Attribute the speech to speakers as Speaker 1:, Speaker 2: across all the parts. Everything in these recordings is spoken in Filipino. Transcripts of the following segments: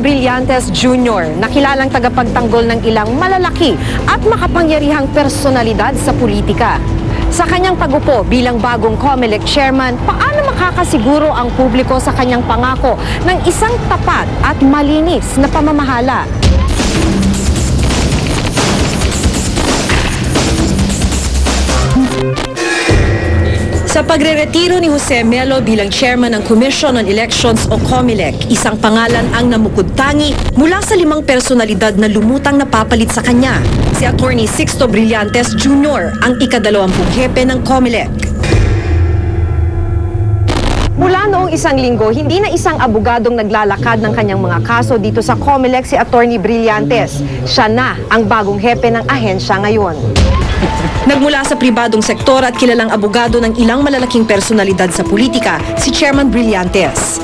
Speaker 1: Brillantes Jr., nakilalang tagapagtanggol ng ilang malalaki at makapangyarihang personalidad sa politika. Sa kanyang pagupo bilang bagong COMELEC chairman, paano makakasiguro ang publiko sa kanyang pangako ng isang tapat at malinis na pamamahala? Sa pagreretiro ni Jose Melo bilang chairman ng Commission on Elections o COMELEC, isang pangalan ang namukod-tangi mula sa 5 personalidad na lumutang napapalit sa kanya. Si Attorney Sixto Brillantes Jr., ang ika-20 hepe ng COMELEC. Mula noong isang linggo, hindi na isang abogadong naglalakad ng kanyang mga kaso dito sa COMELEC si Attorney Brillantes. Siya na ang bagong hepe ng ahensya ngayon. Nagmula sa pribadong sektor at kilalang abogado ng ilang malalaking personalidad sa politika, si Chairman Brillantes.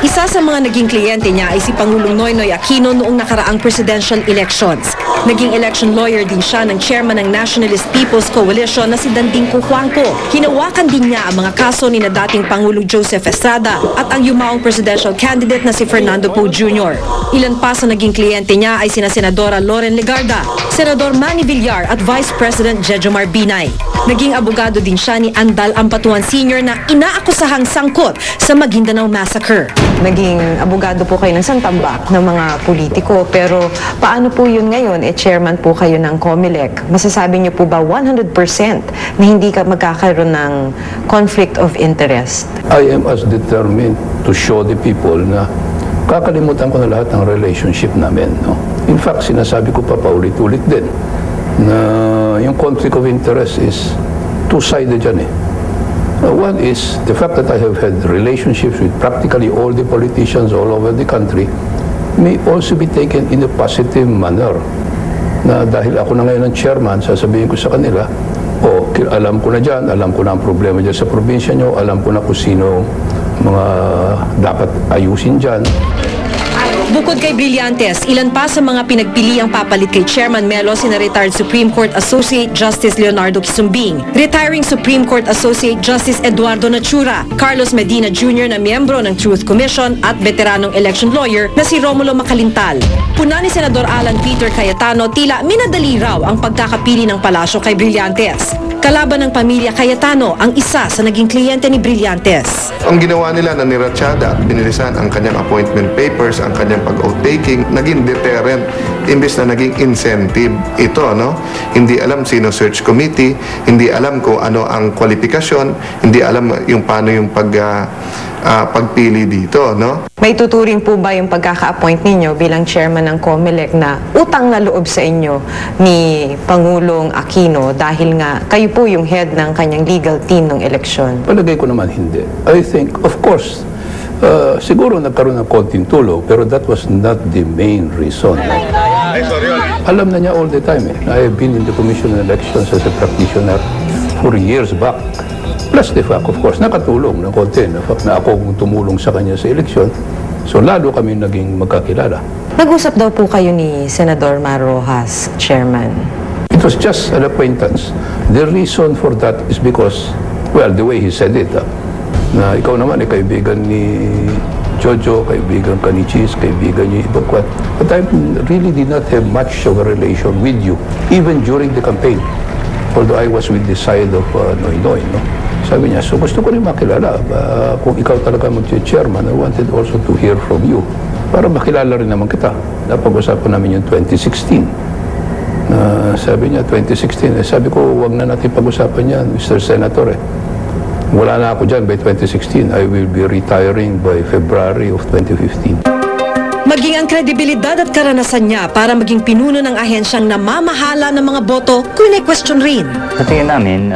Speaker 1: Isa sa mga naging kliyente niya ay si Pangulong Noynoy Aquino noong nakaraang presidential elections. Naging election lawyer din siya ng chairman ng Nationalist People's Coalition na si Danding Cojuangco. Hinawakan din niya ang mga kaso ni na dating Pangulong Joseph Estrada at ang yumaong presidential candidate na si Fernando Poe Jr. Ilan pa sa naging kliyente niya ay sina Senadora Loren Legarda, Senador Manny Villar at Vice President Jejomar Binay. Naging abogado din siya ni Andal Ampatuan Sr. na inaakusahang sangkot sa Maguindanao Massacre. Naging abogado po kayo ng santambak ng mga politiko, pero paano po yun ngayon? Chairman po kayo ng COMELEC. Masasabi niyo po ba 100% na hindi ka magkakaroon ng conflict of interest?
Speaker 2: I am as determined to show the people na kakalimutan ko na lahat ng relationship namin. No? In fact, sinasabi ko pa paulit-ulit din na yung conflict of interest is two-sided yan eh. One is the fact that I have had relationships with practically all the politicians all over the country may also be taken in a positive manner. Na dahil ako na ngayon ang chairman, sasabihin ko sa kanila, alam ko na dyan, alam ko na ang problema dyan sa probinsya nyo, alam ko na kung sino mga dapat ayusin dyan.
Speaker 1: Bukod kay Brillantes, ilan pa sa mga pinagpili ang papalit kay Chairman Melo sina retired Supreme Court Associate Justice Leonardo Quisumbing, retiring Supreme Court Associate Justice Eduardo Nachura, Carlos Medina Jr. na miyembro ng Truth Commission at veteranong election lawyer na si Romulo Macalintal. Puna ni Senador Alan Peter Cayetano, tila minadali raw ang pagkakapili ng palasyo kay Brillantes. Kalaban ng pamilya Cayetano ang isa sa naging kliyente ni Brillantes.
Speaker 3: Ang ginawa nila na niratsada at binilisan ang kanyang appointment papers, ang kanyang pag-oath taking, naging deterrent imbes na naging incentive. Ito, no? Hindi alam sino search committee, hindi alam kung ano ang kwalifikasyon, hindi alam yung paano yung pagpili dito, no?
Speaker 1: May tuturing po ba yung pagkaka-appoint ninyo bilang chairman ng COMELEC na utang na loob sa inyo ni Pangulong Aquino dahil nga kayo po yung head ng kanyang legal team ng eleksyon?
Speaker 2: Palagay ko naman hindi. I think, of course, siguro nagkaroon ng konting tulong, pero that was not the main reason. Alam na niya all the time eh. I have been in the Commission on Elections as a practitioner for years back. Plus the fact, of course, nakatulong ng konti. The fact na ako tumulong sa kanya sa eleksyon. So lalo kami naging magkakilala.
Speaker 1: Nag-usap daw po kayo ni Senador Mar Rojas, Chairman.
Speaker 2: It was just an acquaintance. The reason for that is because, well, the way he said it, na ikaw naman ay kaibigan ni Jojo, kaibigan ka ni Cheese, kaibigan niyo ibang kwat. But I really did not have much of a relation with you, even during the campaign. Although I was with the side of Noynoy, no? Sabi niya, so gusto ko rin makilala. Kung ikaw talaga mag-chairman, I wanted also to hear from you. Para makilala rin naman kita. Napag-usapan namin yung 2016. Sabi niya, 2016. Sabi ko, wag na natin pag-usapan yan, Mr. Senator. Wala na ako dyan by 2016. I will be retiring by February of 2015.
Speaker 1: Maging ang kredibilidad at karanasan niya para maging pinuno ng ahensyang namamahala ng mga boto, kune-question rin.
Speaker 4: Sa tingin namin,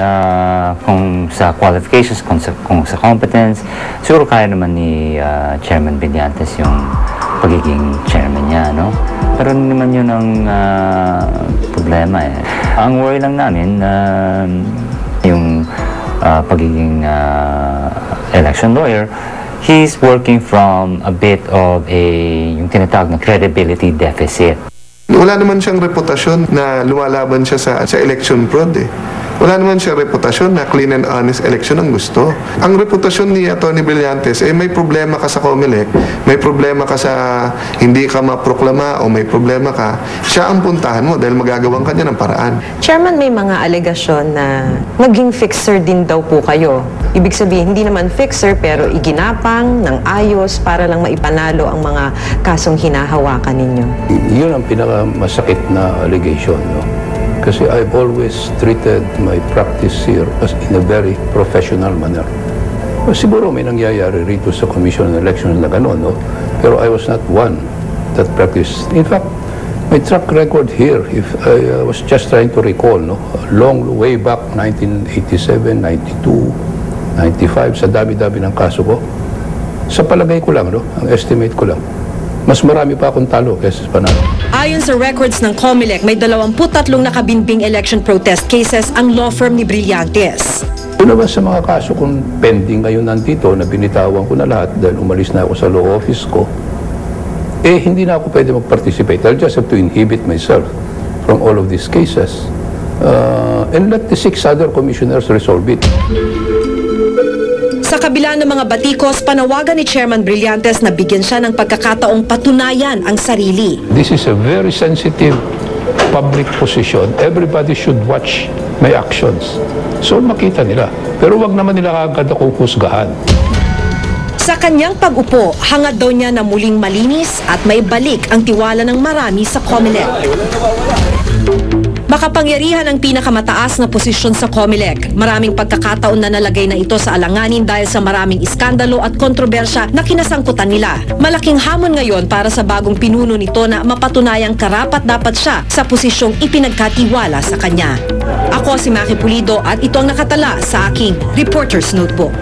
Speaker 4: kung sa qualifications, kung sa competence, siguro kaya naman ni Chairman Brillantes yung pagiging chairman niya, no? Pero hindi naman yun ang problema eh. Ang worry lang namin, yung pagiging election lawyer, he's working from a bit of yung tinatawag na credibility deficit.
Speaker 3: Wala naman siyang reputasyon na lumalaban siya sa election fraud eh. Wala naman siya reputasyon na clean and honest election ang gusto. Ang reputasyon ni Atty. Brillantes, may problema ka sa COMELEC, may problema ka sa hindi ka maproklama o may problema ka, siya ang puntahan mo dahil magagawang kanya ng paraan.
Speaker 5: Chairman, may mga alegasyon na naging fixer din daw po kayo. Ibig sabihin, hindi naman fixer pero iginapang ng ayos para lang maipanalo ang mga kasong hinahawakan ninyo.
Speaker 2: Yun ang pinakamasakit na allegation, no? Kasi I've always treated my practice here as in a very professional manner. Siguro may nangyayari rito sa Commission on Elections na gano'n, no? Pero I was not one that practiced. In fact, my track record here, if I was just trying to recall, no? Long way back, 1987, 92, 95, sa dami-dami ng kaso ko. Sa palagay ko lang, no? Ang estimate ko lang, mas marami pa akong talo kaysa sa panalo.
Speaker 1: Ayon sa records ng COMELEC, may 23 nakabinbing election protest cases ang law firm ni Brillantes.
Speaker 2: Una ba sa mga kaso kung pending ngayon nandito na binitawan ko na lahat dahil umalis na ako sa law office ko, hindi na ako pwede mag-participate. I'll just have to inhibit myself from all of these cases and let the 6 other commissioners resolve it.
Speaker 1: Sa kabila ng mga batikos, panawagan ni Chairman Brillantes na bigyan siya ng pagkakataong patunayan ang sarili.
Speaker 2: This is a very sensitive public position. Everybody should watch my actions. So makita nila. Pero wag naman nila agad akong husgahan.
Speaker 1: Sa kanyang pag-upo, hangad daw niya na muling malinis at maibalik ang tiwala ng marami sa COMELEC. Makapangyarihan ang pinakamataas na posisyon sa COMELEC. Maraming pagkakataon na nalagay na ito sa alanganin dahil sa maraming iskandalo at kontrobersya na kinasangkutan nila. Malaking hamon ngayon para sa bagong pinuno nito na mapatunayang karapat-dapat siya sa posisyong ipinagkatiwala sa kanya. Ako si Maki Pulido at ito ang nakatala sa aking Reporter's Notebook.